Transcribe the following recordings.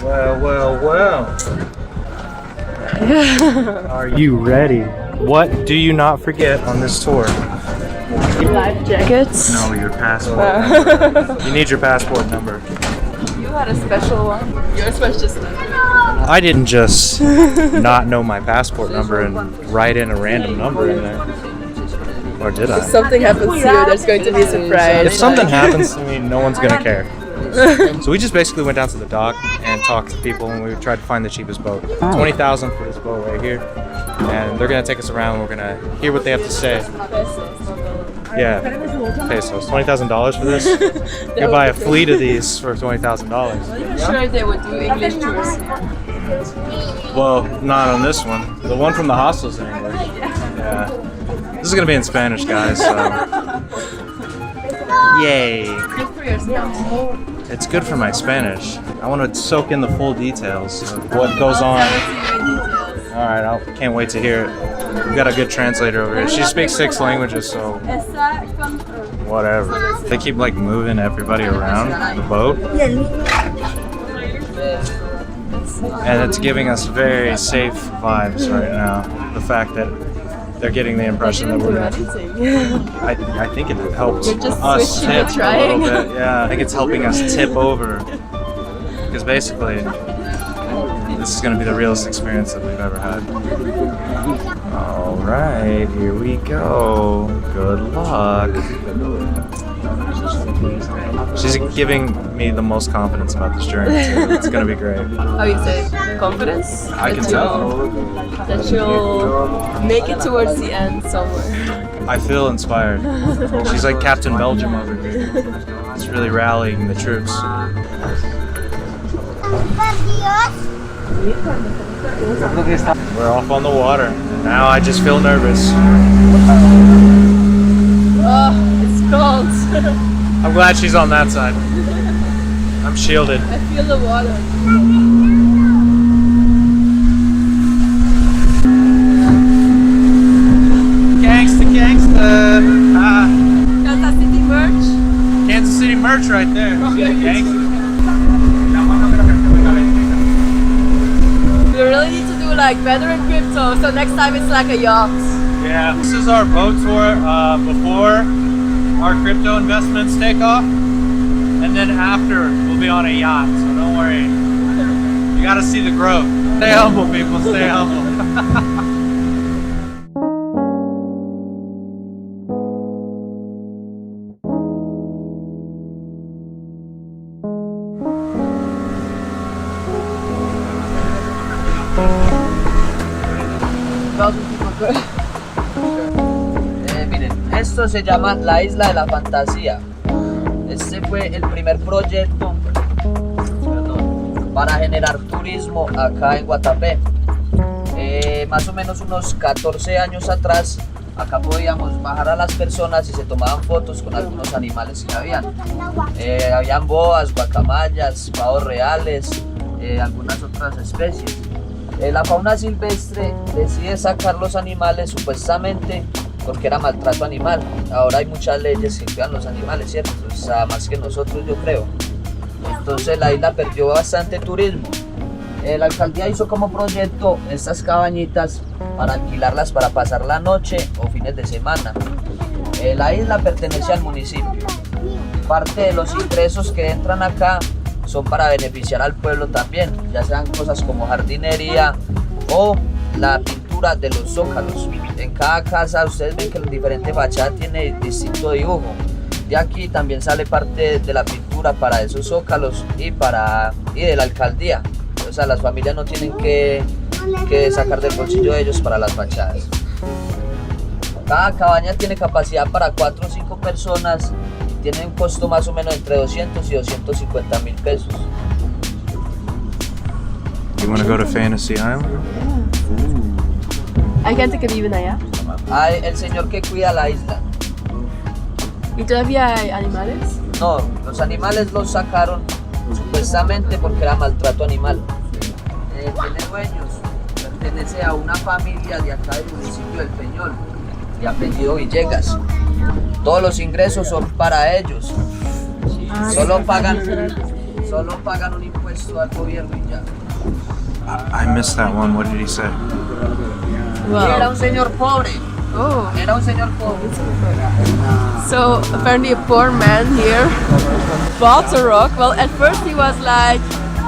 Well. Are you ready? What do you not forget on this tour? Life jackets? No, your passport number. You need your passport number. You had a special one. Yours was just I didn't just not know my passport number and write in a random number in there. Or did I? If something happens to you, there's going to be a surprise. If something happens to me, no one's gonna care. So we just basically went down to the dock and talked to people, and we tried to find the cheapest boat. 20,000 for this boat right here, and they're gonna take us around. And we're gonna hear what they have to say. Yeah, pesos. $20,000 for this. You can buy a fleet of these for $20,000. I'm sure they would do English tours. Well, not on this one. The one from the hostel's in English. Yeah. This is gonna be in Spanish, guys. So. Yay! It's good for my Spanish. I want to soak in the full details of what goes on. Alright, I can't wait to hear it. We've got a good translator over here. She speaks 6 languages, so whatever. They keep like moving everybody around the boat. And it's giving us very safe vibes right now. The fact that they're getting the impression that we're gonna. I think it helps us tip a little bit. Yeah, I think it's helping us tip over. Because basically, this is gonna be the realest experience that we've ever had. Alright, here we go. Good luck. She's giving me the most confidence about this journey too. It's gonna be great. How you say? Confidence? I can tell. That you'll make it towards the end somewhere. I feel inspired. She's like Captain Belgium over here. It's really rallying the troops. We're off on the water. Now I just feel nervous. Oh, it's cold. I'm glad she's on that side. I'm shielded. I feel the water. Gangsta. Kansas City merch? Kansas City merch right there. Gangsta. We really need to do like better in crypto, so next time it's like a yacht. Yeah, this is our boat tour before our crypto investments take off, and then after we'll be on a yacht, so don't worry. You gotta see the growth. Stay humble, people, stay humble. Miren, esto se llama la Isla de la Fantasía. Este fue el primer proyecto, para generar turismo acá en Guatape. Más o menos unos 14 años atrás, acá podíamos bajar a las personas y se tomaban fotos con algunos animales que habían. Habían boas, guacamayas, pavos reales, algunas otras especies. La fauna silvestre decide sacar los animales supuestamente porque era maltrato animal. Ahora hay muchas leyes que cuidan los animales, ¿cierto? O sea, más que nosotros, yo creo. Entonces la isla perdió bastante turismo. La alcaldía hizo como proyecto estas cabañitas para alquilarlas para pasar la noche o fines de semana. La isla pertenece al municipio. Parte de los ingresos que entran acá son para beneficiar al pueblo también, ya sean cosas como jardinería o la pintura de los zócalos. En cada casa ustedes ven que la diferente fachada tiene distinto dibujo. De aquí también sale parte de la pintura para esos zócalos y de la alcaldía. O sea, las familias no tienen que sacar del bolsillo de ellos para las fachadas. Cada cabaña tiene capacidad para 4 o 5 personas. Tiene un costo más o menos entre 200 y 250.000 pesos. You want to go to Fantasy Island? Hay gente que vive allá. Hay el señor que cuida la isla. ¿Y todavía hay animales? No, los animales los sacaron supuestamente porque era maltrato animal. Tiene dueños, pertenece a una familia de acá del municipio del Peñol, de apellido Villegas. Todos los ingresos son para ellos. Solo pagan Solo pagan un impuesto al gobierno y ya. I missed that one. What did he say? Era un señor pobre. Oh. Era un señor pobre. So apparently a poor man here bought a rock. Well, at first he was like,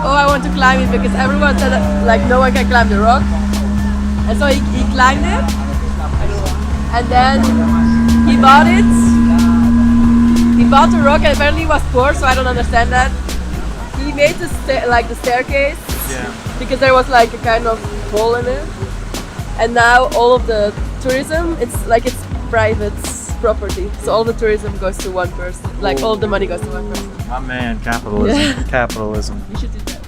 "Oh, I want to climb it," because everyone said that, like, no one can climb the rock, and so he climbed it, and then he bought it. He bought the rock, and apparently he was poor, so I don't understand that. He made the staircase. Yeah. Because there was like a kind of hole in it, and now all of the tourism, it's private property, so all the tourism goes to one person, like all the money goes to one person. My man, capitalism. Yeah. Capitalism. You should do that.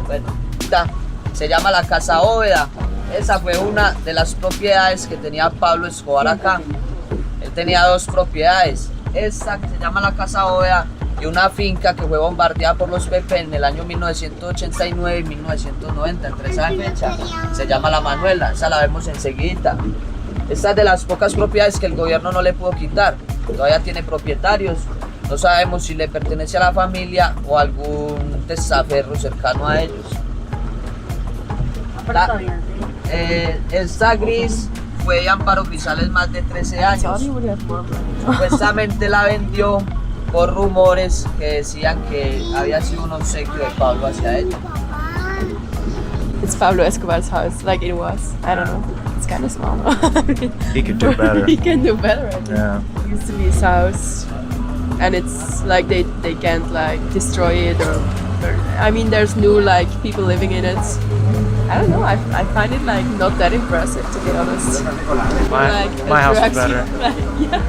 Bueno, esta se llama la Casa Bóveda. Esa fue una de las propiedades que tenía Pablo Escobar acá. Él tenía dos propiedades. Esta que se llama la Casa Bóveda y una finca que fue bombardeada por los PP en el año 1989 y 1990, entre esa fecha. Se llama La Manuela, esa la vemos enseguida. Esta es de las pocas propiedades que el gobierno no le pudo quitar. Todavía tiene propietarios. No sabemos si le pertenece a la familia o a algún testaferro cercano a ellos. Esta gris fue de Amparo Grisales más de 13 años. Supuestamente la vendió por rumores que decían que había sido un obsequio de Pablo hacia ella. It's Pablo Escobar's house, like it was. I don't know. It's kind of small. He could do better. He can do better. I think. Yeah. It used to be his house, and it's like they can't like destroy it or I mean, there's new like people living in it. I don't know. I find it like not that impressive, to be honest. My house is attracts better. you, like, yeah.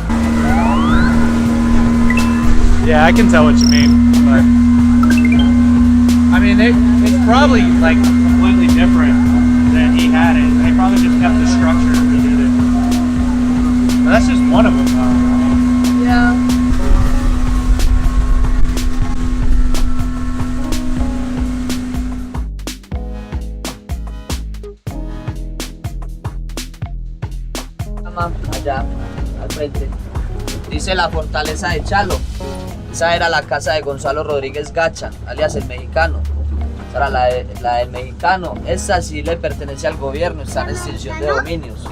Yeah, I can tell what you mean, but I mean, it's probably like completely different than he had it. They probably just kept the structure and redid it. But that's just one of them, though. Yeah. Allá al frente dice la fortaleza de Chalo. Esa era la casa de Gonzalo Rodríguez Gacha, alias el mexicano. Esa era la del mexicano. Esa sí le pertenece al gobierno, está en extinción de dominios.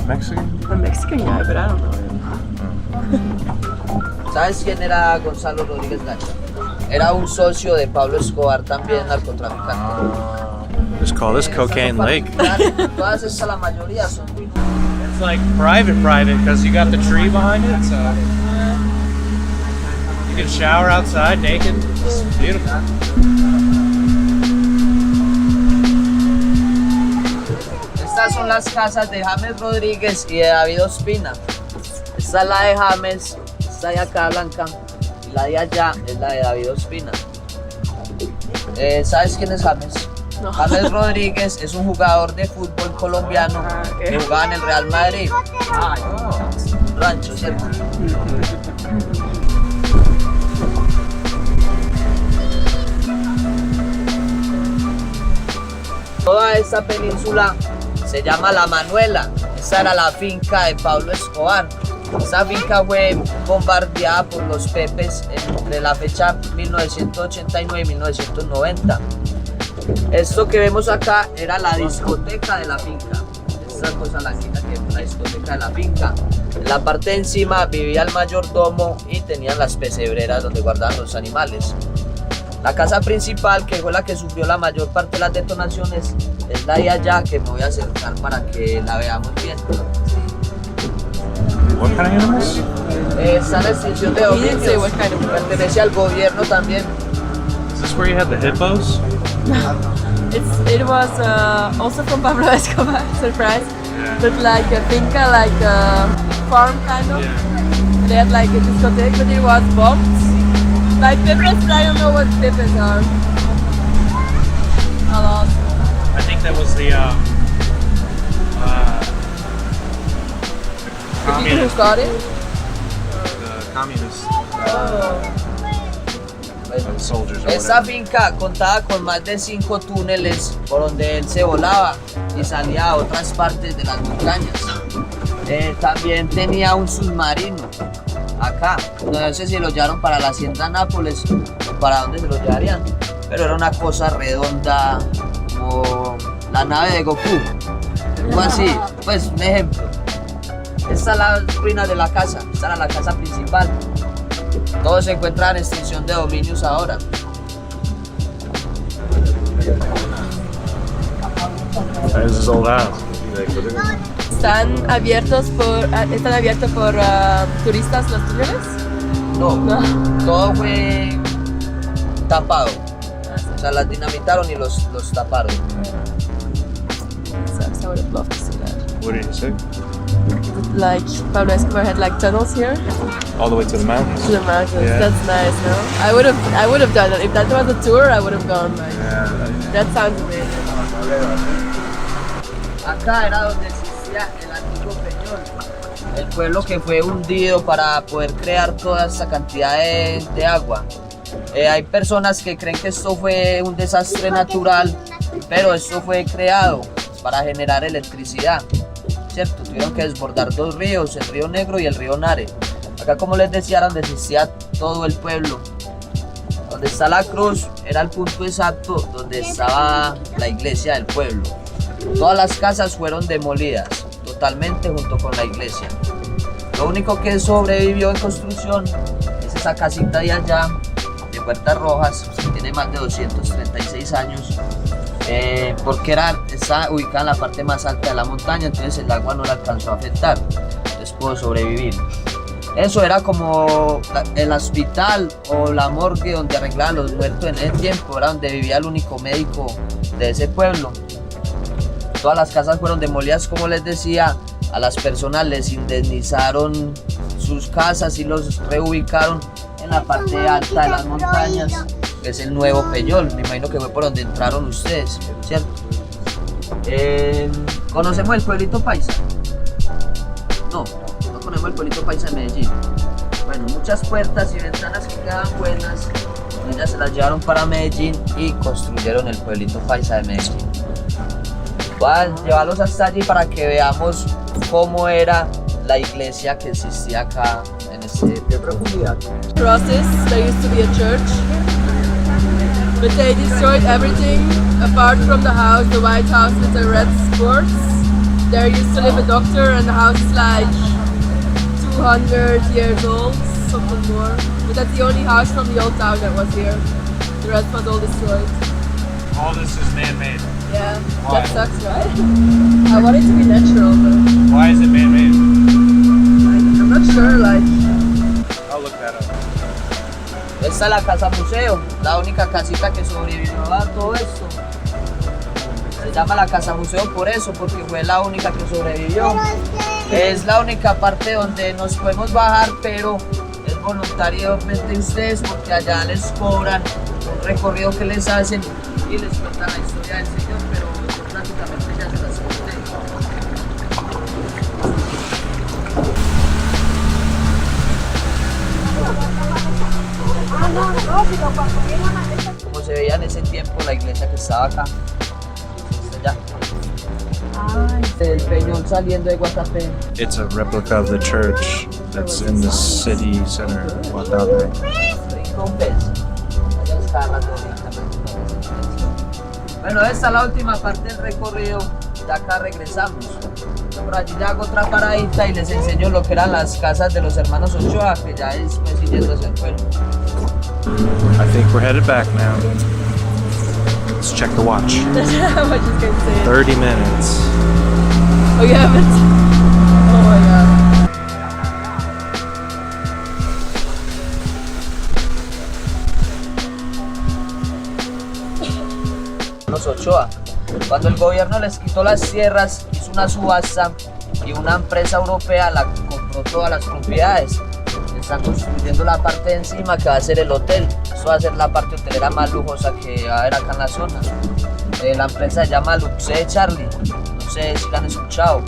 Mexican? A Mexican guy, but I don't know him. ¿Sabes quién era Gonzalo Rodríguez Gacha? Era un socio de Pablo Escobar, también narcotraficante. Just call this Cocaine Lake. Todas estas, la mayoría son. It's like private because you got the tree behind it, so you can shower outside naked. It's beautiful. Estas son las casas de James Rodríguez y de David Ospina. Esta es la de James, esta de acá blanca, y la de allá es la de David Ospina. ¿Sabes quién es James? No. James Rodríguez es un jugador de fútbol colombiano Okay. que jugaba en el Real Madrid. Rancho, ¿cierto? Toda esta península se llama La Manuela. Esta era la finca de Pablo Escobar. Esta finca fue bombardeada por los Pepes entre la fecha 1989 y 1990. Esto que vemos acá era la discoteca de la finca. Esta cosa blanquita que es la discoteca de la finca. En la parte de encima vivía el mayordomo y tenían las pesebreras donde guardaban los animales. La casa principal, que fue la que sufrió la mayor parte de las detonaciones, es la de allá, que me voy a acercar para que la veamos bien. What kind of animals? Está en extinción de He didn't say what dominios. kind of animals. Pertenece al gobierno también. Is this where you had the hippos? It was also from Pablo Escobar, surprise. Yeah. But like a finca, like a farm kind of. Yeah. They had like a discotheque, but it was bombed. Like Pepes, I don't know what Pepes are. A lot. I think that was the The people who communist. got it. The communist. the soldiers or Esta whatever. finca contaba con más de 5 túneles por donde él se volaba y salía a otras partes de las montañas. También tenía un submarino acá. No sé si lo llevaron para la hacienda Nápoles o para dónde se lo llevarían, pero era una cosa redonda como la nave de Goku. Algo así, pues un ejemplo. Esta es la ruina de la casa, esta era la casa principal. Todo se encuentra en extinción de dominios ahora. There's his old house. ¿Están abiertos por turistas los túneles? No, todo fue tapado. O sea, las dinamitaron y los taparon. Sucks. I would have loved to see that. What did you say? Like Pablo Escobar had like tunnels here All the way to the mountains. to the mountains. Yeah. That's nice, no? I would have done it. If that was a tour, I would have gone. Like, that sounds amazing. Acá era donde existía el antiguo peñol, el pueblo que fue hundido para poder crear toda esta cantidad de agua. Hay personas que creen que esto fue un desastre natural, pero esto fue creado para generar electricidad, ¿cierto? Tuvieron que desbordar 2 ríos, el río Negro y el río Nare. Acá, como les decía, era donde existía todo el pueblo. Donde está la cruz era el punto exacto donde estaba la iglesia del pueblo. Todas las casas fueron demolidas totalmente junto con la iglesia. Lo único que sobrevivió en construcción es esa casita de allá, de puertas rojas, que tiene más de 236 años, porque está ubicada en la parte más alta de la montaña, entonces el agua no la alcanzó a afectar, entonces pudo sobrevivir. Eso era como el hospital o la morgue donde arreglaban los muertos en ese tiempo, era donde vivía el único médico de ese pueblo. Todas las casas fueron demolidas, como les decía, a las personas les indemnizaron sus casas y los reubicaron en la parte alta de las montañas, que es el nuevo Peñol. Me imagino que fue por donde entraron ustedes, ¿cierto? ¿Conocemos el pueblito paisa? No conocemos el pueblito paisa de Medellín. Bueno, muchas puertas y ventanas que quedaban buenas, ellas se las llevaron para Medellín y construyeron el pueblito paisa de Medellín. Voy a llevarlos hasta allí para que veamos cómo era la iglesia que existía acá en de profundidad. Crosses, there used to be a church, but they destroyed everything apart from the house, the white house with the red sports. There used to live a doctor and the house is like 200 years old, something more. But that's the only house from the old town that was here. The rest was all destroyed. All this is man-made. Yeah, Why? that sucks, right? I want it to be natural, but Why is it man-made? I'm not sure, like... I'll look that up. Esta es la casa museo, la única casita que sobrevivió a todo esto. Se llama la casa museo por eso, porque fue la única que sobrevivió. Es la única parte donde nos podemos bajar, pero es voluntario de ustedes porque allá les cobran un recorrido que les hacen y les cuentan la historia del Señor, pero yo prácticamente ya se las conté. Como se veía en ese tiempo la iglesia que estaba acá, allá. El peñón saliendo de Guatape. It's a replica of the church that's in the city center of Guatape. Bueno, esta es la última parte del recorrido, ya acá regresamos. Yo por allí ya hago otra paradita y les enseño lo que eran las casas de los hermanos Ochoa, que ya es pues siguiendo hacia el pueblo. I think we're headed back now. Let's check the watch. What you can say? 30 minutes. Oh, you haven't? Oh my god. Los Ochoa. Cuando el gobierno les quitó las tierras, hizo una subasta y una empresa europea la compró todas las propiedades. Están construyendo la parte de encima que va a ser el hotel. Esto va a ser la parte hotelera más lujosa que va a haber acá en la zona. La empresa se llama Luxe Charlie. No sé si la han escuchado.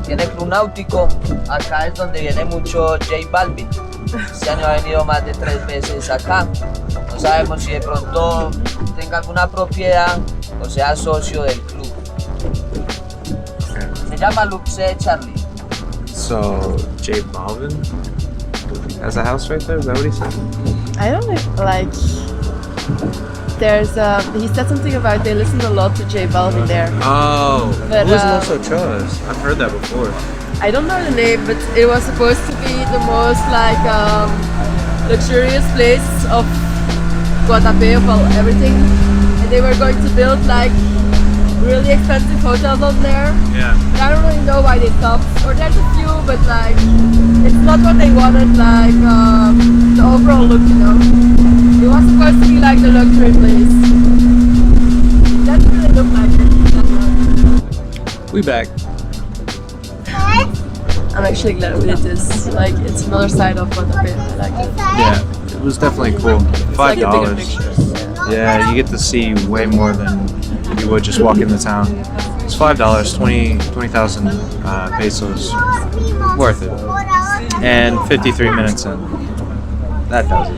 Tiene club náutico. Acá es donde viene mucho J Balvin. Este año ha venido más de 3 veces acá. No sabemos si de pronto tenga alguna propiedad o sea socio del club. Se llama Luxe Charlie. So, J Balvin has a house right there? Is that what he said? I don't know, like, there's he said something about they listen a lot to J Balvin there. Oh, But, who is Los Ochos? I've heard that before. I don't know the name, but it was supposed to be the most like luxurious place of Guatape, of all everything, and they were going to build like really expensive hotels on there. Yeah. But I don't really know why they stopped. Or there's a few, but like it's not what they wanted. Like the overall look, you know. It was supposed to be like the luxury place. It doesn't really look like it. We back. I'm actually glad we did this. Like it's another side of Guatape. I like it. Yeah, it was definitely cool. It's like a bigger $5. picture. Yeah, you get to see way more than you would just walk into town. It's $5, 20,000 pesos. Worth it. And 53 minutes in. That does it.